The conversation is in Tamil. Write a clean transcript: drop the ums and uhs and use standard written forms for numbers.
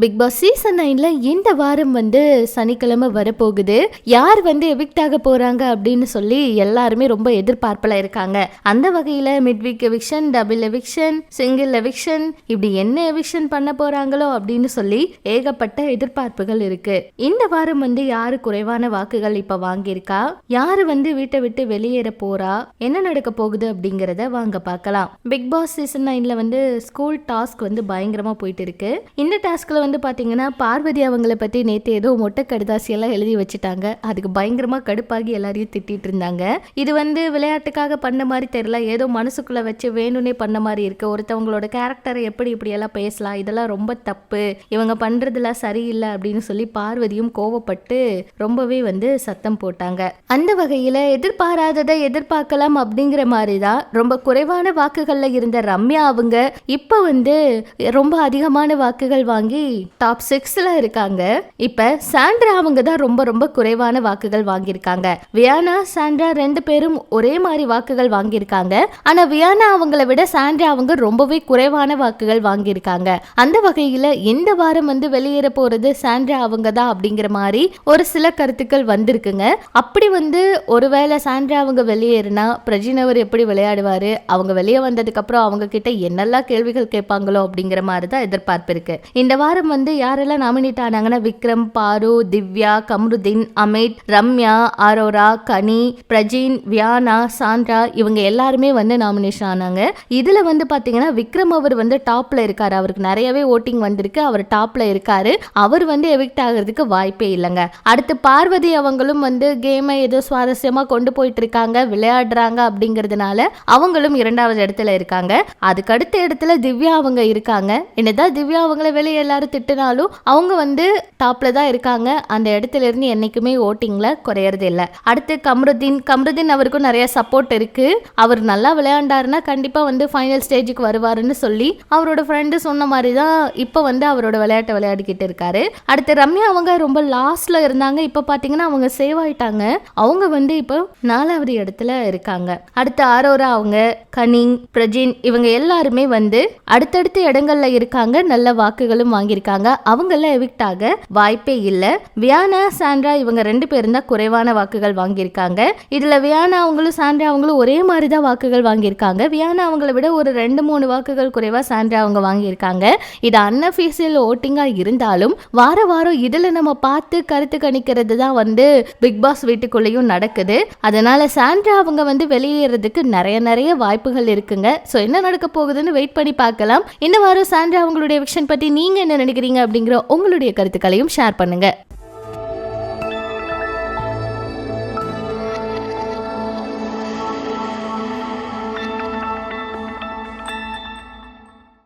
பிக் பாஸ் சீசன் 9ல இந்த வாரம் சனிக்கிழமை வரப்போகுது. யார் எவிக்ட் ஆக போறாங்க அப்படின்னு சொல்லி எல்லாருமே ரொம்ப எதிர்பார்ப்புல இருக்காங்க. அந்த வகையில midweek eviction, double eviction, single eviction, இப்படி என்ன எவிக்ஷன் பண்ண போறாங்களோ அப்படின்னு சொல்லி ஏகப்பட்ட எதிர்பார்ப்புகள் இருக்கு. இந்த வாரம் யாரு குறைவான வாக்குகள் இப்ப வாங்கியிருக்கா, யாரு வீட்டை விட்டு வெளியேற போறா, என்ன நடக்க போகுது அப்படிங்கறத வாங்க பார்க்கலாம். பிக் பாஸ் சீசன் 9ல ஸ்கூல் டாஸ்க் பயங்கரமா போயிட்டு இருக்கு. இந்த டாஸ்க்ல பாத்தீங்கன்னா பார்வதி அவங்கள பத்தி நேத்து ஏதோ மொட்டை கடுதாசி எல்லாம் எழுதி வச்சுட்டாங்க. அதுக்கு பயங்கரமா கடுப்பாகி எல்லாரையும் திட்டிட்டு இருந்தாங்க. இது விளையாட்டுக்காக பண்ண மாதிரி தெரியல, ஏதோ மனசுக்குள்ள வச்சு வேணும்னே பண்ண மாதிரி இருக்கு. ஒருத்தவங்களோட கேரக்டரை எப்படி இப்படி எல்லாம் பேசலாம், இதெல்லாம் ரொம்ப தப்பு, இவங்க பண்றதுலாம் சரியில்லை அப்படின்னு சொல்லி பார்வதியும் கோவப்பட்டு ரொம்பவே சத்தம் போட்டாங்க. அந்த வகையில எதிர்பாராததை எதிர்பார்க்கலாம் அப்படிங்கிற மாதிரிதான் ரொம்ப குறைவான வாக்குகள்ல இருந்த ரம்யா அவங்க இப்ப ரொம்ப அதிகமான வாக்குகள் வாங்கி டாப் 6ல இருக்காங்க. இப்ப சாண்ட்ரா அவங்க தான் ரொம்ப ரொம்ப குறைவான வாக்குகள் வாங்கியிருக்காங்க. வியானா, சாண்ட்ரா ரெண்டு பேரும் ஒரே மாதிரி வாக்குகள் வாங்கியிருக்காங்க. ஆனா வியானா அவங்கள விட சாண்ட்ரா அவங்க ரொம்பவே குறைவான வாக்குகள் வாங்கியிருக்காங்க. அந்த வகையில இந்த வாரம் வெளியேற போறது சாண்ட்ரா அவங்க தான் அப்படிங்கிற மாதிரி ஒரு சில கருத்துக்கள் வந்திருக்குங்க. அப்படி ஒருவேளை சாண்ட்ரா அவங்க வெளியேறினா பிரஜின் அவர் எப்படி விளையாடுவாரு, அவங்க வெளியே வந்ததுக்கு அப்புறம் அவங்க கிட்ட என்னெல்லாம் கேள்விகள் கேட்பாங்களோ அப்படிங்கிற மாதிரி தான் எதிர்பார்ப்பு இருக்கு. இந்த வாரம் யாரெல்லாம் நாமினேட் ஆனாங்கன்னா விக்ரம், பாரு, திவ்யா, கமருதீன், அமித், ரம்யா, ஆரோரா, கனி, பிரஜின், வியானா, சாண்ட்ரா இவங்க எல்லாருமே நாமினேஷன் ஆனாங்க. இதுல பாத்தீங்கன்னா விக்ரம் அவர் டாப்ல இருக்காரு. அவருக்கு நிறையவே ஓட்டிங் வந்திருக்கு. அவர் டாப்ல இருக்காரு. அவர் எவிக்ட் ஆகிறதுக்கு வாய்ப்பே இல்லைங்க. அடுத்து பார்வதி அவங்களும் கேமை ஏதோ சுவாரஸ்யமா கொண்டு போயிட்டு இருக்காங்க, விளையாடுறாங்க அப்படிங்கிறதுனால அவங்களும் 2வது இடத்துல இருக்காங்க. அதுக்கு அடுத்த இடத்துல திவ்யா அவங்க இருக்காங்க. என்னதான் திவ்யா அவங்கள வெளியே எல்லாரும் திட்டினாலும் அவங்க டாப்ல தான் இருக்காங்க. அந்த இடத்துல இருந்து என்னைக்குமே ஓட்டிங்ல குறையறது இல்லை. அடுத்து கமருதீன் அவருக்கும் நிறைய சப்போர்ட் இருக்கு. அவர் நல்லா விளையாண்டாருன்னா கண்டிப்பா ஃபைனல் ஸ்டேஜுக்கு வருவாருன்னு சொல்லி அவரோட ஃப்ரெண்டு சொன்ன மாதிரி தான் இப்போ அவரோட விளையாட்டை விளையாடிக்கிட்டு இருக்காரு. அடுத்து ரம்யா அவங்க ரொம்ப லாஸ்ட்ல இருந்தாங்க. இப்போ பாத்தீங்கன்னா அவங்க சேவ் ஆயிட்டாங்க. அவங்க இப்போ 4வது இடத்துல இருக்காங்க. அடுத்து ஆரோரா அவங்க, கனி, பிரஜின் இவங்க எல்லாருமே அடுத்தடுத்த இடங்கள்ல இருக்காங்க. நல்ல வாக்குகளும் வாங்கியிருக்காங்க. அவங்கள எவிக்ட் ஆக வாய்ப்பே இல்லை. வியானா, சாண்ட்ரா இவங்க 2 பேரும் தான் குறைவான வாக்குகள் வாங்கியிருக்காங்க. இதுல வியானா அவங்களும் சாண்ட்ரா அவங்களும் ஒரே மாதிரி தான் வாக்குகள் வாங்கியிருக்காங்க. வியானா அவங்கள விட ஒரு 2-3 வாக்குகள் குறைவா சாண்ட்ரா அவங்க வாங்கியிருக்காங்க. இது அன்அஃபீஷியல் ஓட்டிங்கா இருந்தாலும் வார வாரம் இதுல நம்ம பார்த்து கருத்து கணிக்கிறது தான் பிக் பாஸ் வீட்டுக்குள்ளேயும் நடக்குது. அதனால சாண்ட்ரா அவங்க வெளியேறதுக்கு நிறைய வாய்ப்புகள் இருக்குங்க. சோ என்ன நடக்க போகுதுன்னு வெயிட் பண்ணி பார்க்கலாம். இந்த வாரம் சாண்ட்ரா அவங்களுடைய எவிக்ஷன் பத்தி நீங்க என்ன நினைக்கிறீங்க அப்படிங்கிற உங்களுடைய கருத்துக்களையும் ஷேர் பண்ணுங்க.